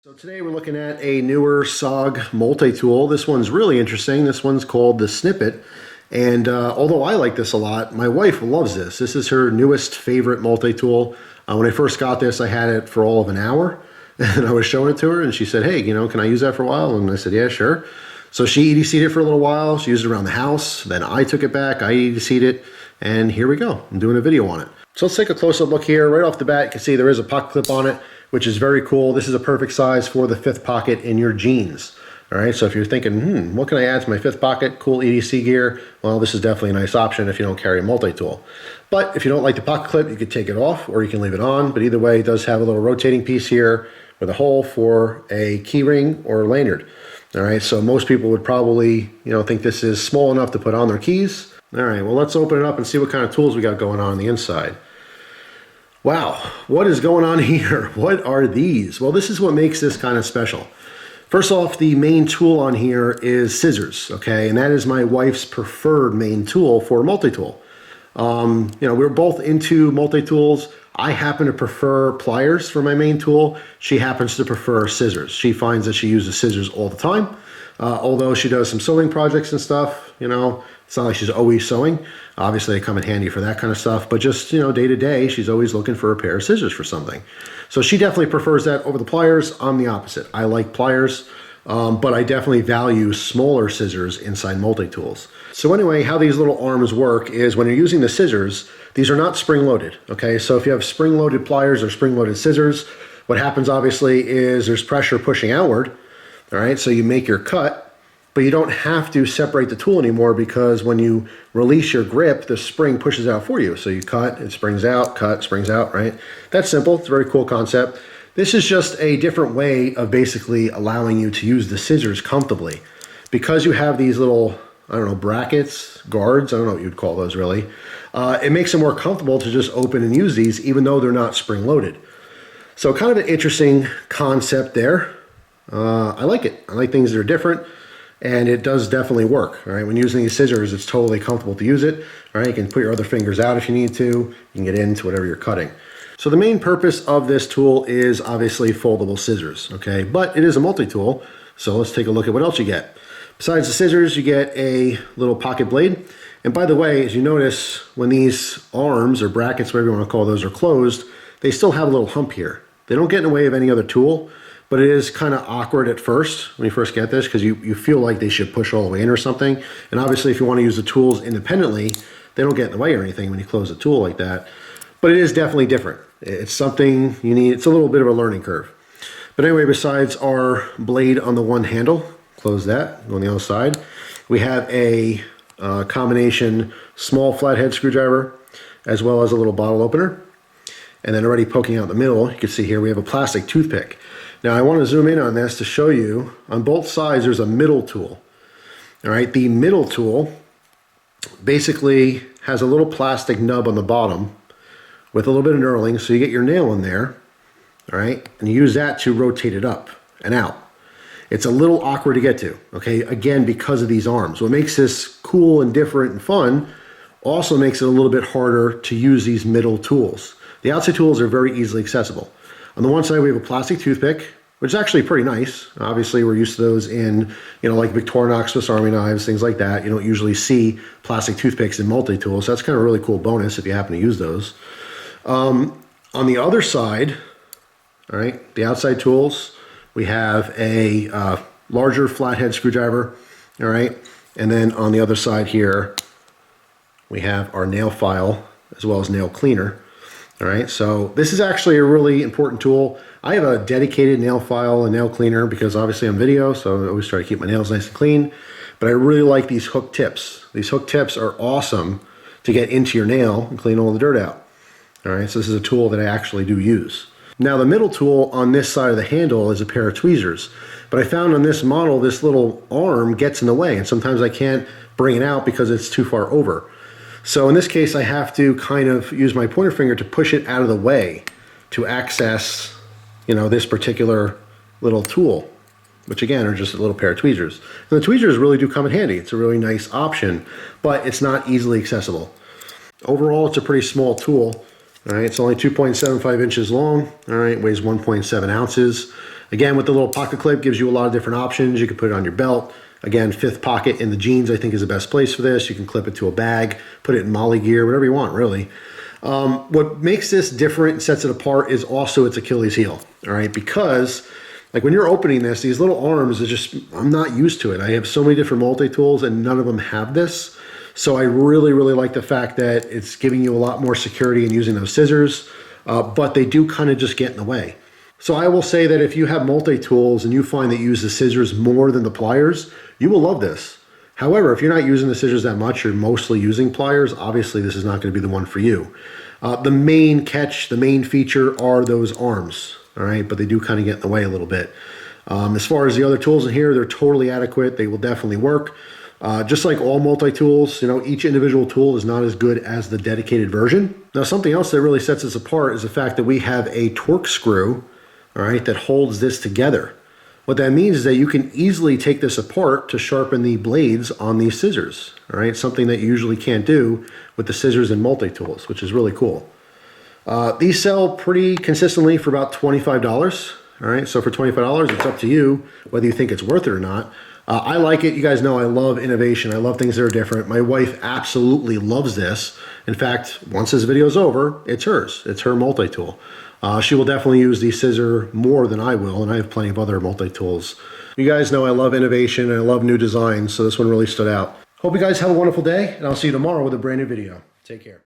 So today we're looking at a newer SOG Multitool. This one's really interesting. This one's called the Snippet. And although I like this a lot, my wife loves this. This is her newest favorite multi-tool. When I first got this, I had it for all of an hour. And I was showing it to her and she said, hey, can I use that for a while? And I said, yeah, sure. So she EDC'd it for a little while. She used it around the house. Then I took it back. I EDC'd it. And here we go. I'm doing a video on it. So let's take a close-up look here. Right off the bat, you can see there is a pocket clip on it, which is very cool. This is a perfect size for the fifth pocket in your jeans. All right, so if you're thinking, what can I add to my fifth pocket? Cool EDC gear. Well, this is definitely a nice option if you don't carry a multi-tool. But if you don't like the pocket clip, you could take it off or you can leave it on. But either way, it does have a little rotating piece here with a hole for a key ring or lanyard. All right, so most people would probably, think this is small enough to put on their keys. All right, well, let's open it up and see what kind of tools we got going on the inside. Wow, what is going on here? What are these? Well, this is what makes this kind of special. First off, the main tool on here is scissors, okay? And that is my wife's preferred main tool for multi-tool. We're both into multi-tools. I happen to prefer pliers for my main tool. She happens to prefer scissors. She finds that she uses scissors all the time. Although she does some sewing projects and stuff, it's not like she's always sewing. Obviously, they come in handy for that kind of stuff. But just, day to day, she's always looking for a pair of scissors for something. So she definitely prefers that over the pliers. I'm the opposite. I like pliers, but I definitely value smaller scissors inside multi-tools. So anyway, how these little arms work is when you're using the scissors, these are not spring-loaded, okay? So if you have spring-loaded pliers or spring-loaded scissors, what happens obviously is there's pressure pushing outward, all right? So you make your cut, but you don't have to separate the tool anymore because when you release your grip, the spring pushes out for you. So you cut, it springs out, cut, springs out, right? That's simple. It's a very cool concept. This is just a different way of basically allowing you to use the scissors comfortably. Because you have these little, brackets, guards, I don't know what you'd call those really. It makes it more comfortable to just open and use these even though they're not spring-loaded. So kind of an interesting concept there. I like it. I like things that are different. And it does definitely work, all right? When using these scissors, it's totally comfortable to use it, all right? You can put your other fingers out if you need to. You can get into whatever you're cutting. So the main purpose of this tool is obviously foldable scissors, okay? But it is a multi-tool, so let's take a look at what else you get. Besides the scissors, you get a little pocket blade. And by the way, as you notice, when these arms or brackets, whatever you want to call those, are closed, they still have a little hump here. They don't get in the way of any other tool, but it is kind of awkward at first when you first get this because you feel like they should push all the way in or something. And obviously if you want to use the tools independently, they don't get in the way or anything when you close a tool like that. But it is definitely different. It's something you need. It's a little bit of a learning curve. But anyway, besides our blade on the one handle, close that, go on the other side. We have a combination small flathead screwdriver as well as a little bottle opener. And then already poking out the middle, you can see here we have a plastic toothpick. Now I want to zoom in on this to show you on both sides there's a middle tool. All right, the middle tool basically has a little plastic nub on the bottom with a little bit of knurling so you get your nail in there, all right, and you use that to rotate it up and out. It's a little awkward to get to, okay, again because of these arms. What makes this cool and different and fun also makes it a little bit harder to use these middle tools. The outside tools are very easily accessible. On the one side, we have a plastic toothpick, which is actually pretty nice. Obviously, we're used to those in, like Victorinox, Swiss Army knives, things like that. You don't usually see plastic toothpicks in multi-tools, so that's kind of a really cool bonus if you happen to use those. On the other side, all right, the outside tools, we have a larger flathead screwdriver, all right? And then on the other side here, we have our nail file as well as nail cleaner. All right, so this is actually a really important tool. I have a dedicated nail file and nail cleaner because obviously I'm video, so I always try to keep my nails nice and clean. But I really like these hook tips. These hook tips are awesome to get into your nail and clean all the dirt out. All right, so this is a tool that I actually do use. Now the middle tool on this side of the handle is a pair of tweezers. But I found on this model, this little arm gets in the way, and sometimes I can't bring it out because it's too far over. So in this case, I have to kind of use my pointer finger to push it out of the way to access, this particular little tool, which again are just a little pair of tweezers. And the tweezers really do come in handy. It's a really nice option, but it's not easily accessible. Overall, it's a pretty small tool. All right, it's only 2.75 inches long. All right, weighs 1.7 ounces. Again, with the little pocket clip, gives you a lot of different options. You can put it on your belt. Again, fifth pocket in the jeans, I think, is the best place for this. You can clip it to a bag, put it in molly gear, whatever you want, really. What makes this different and sets it apart is also its Achilles heel, all right? Because like when you're opening this, these little arms are just, I'm not used to it. I have so many different multi-tools and none of them have this. So I really, really like the fact that it's giving you a lot more security in using those scissors, but they do kind of just get in the way. So I will say that if you have multi-tools and you find that you use the scissors more than the pliers, you will love this. However, if you're not using the scissors that much, you're mostly using pliers, obviously this is not going to be the one for you. The main catch, the main feature are those arms, all right? But they do kind of get in the way a little bit. As far as the other tools in here, they're totally adequate. They will definitely work. Just like all multi-tools, you know, each individual tool is not as good as the dedicated version. Now, something else that really sets us apart is the fact that we have a torque screw, all right, that holds this together. What that means is that you can easily take this apart to sharpen the blades on these scissors, all right? Something that you usually can't do with the scissors and multi-tools, which is really cool. These sell pretty consistently for about $25, all right? So for $25, it's up to you whether you think it's worth it or not. I like it. You guys know I love innovation. I love things that are different. My wife absolutely loves this. In fact, once this video is over, it's hers. It's her multi-tool. She will definitely use the scissor more than I will, and I have plenty of other multi-tools. You guys know I love innovation and I love new designs, so this one really stood out. Hope you guys have a wonderful day, and I'll see you tomorrow with a brand new video. Take care.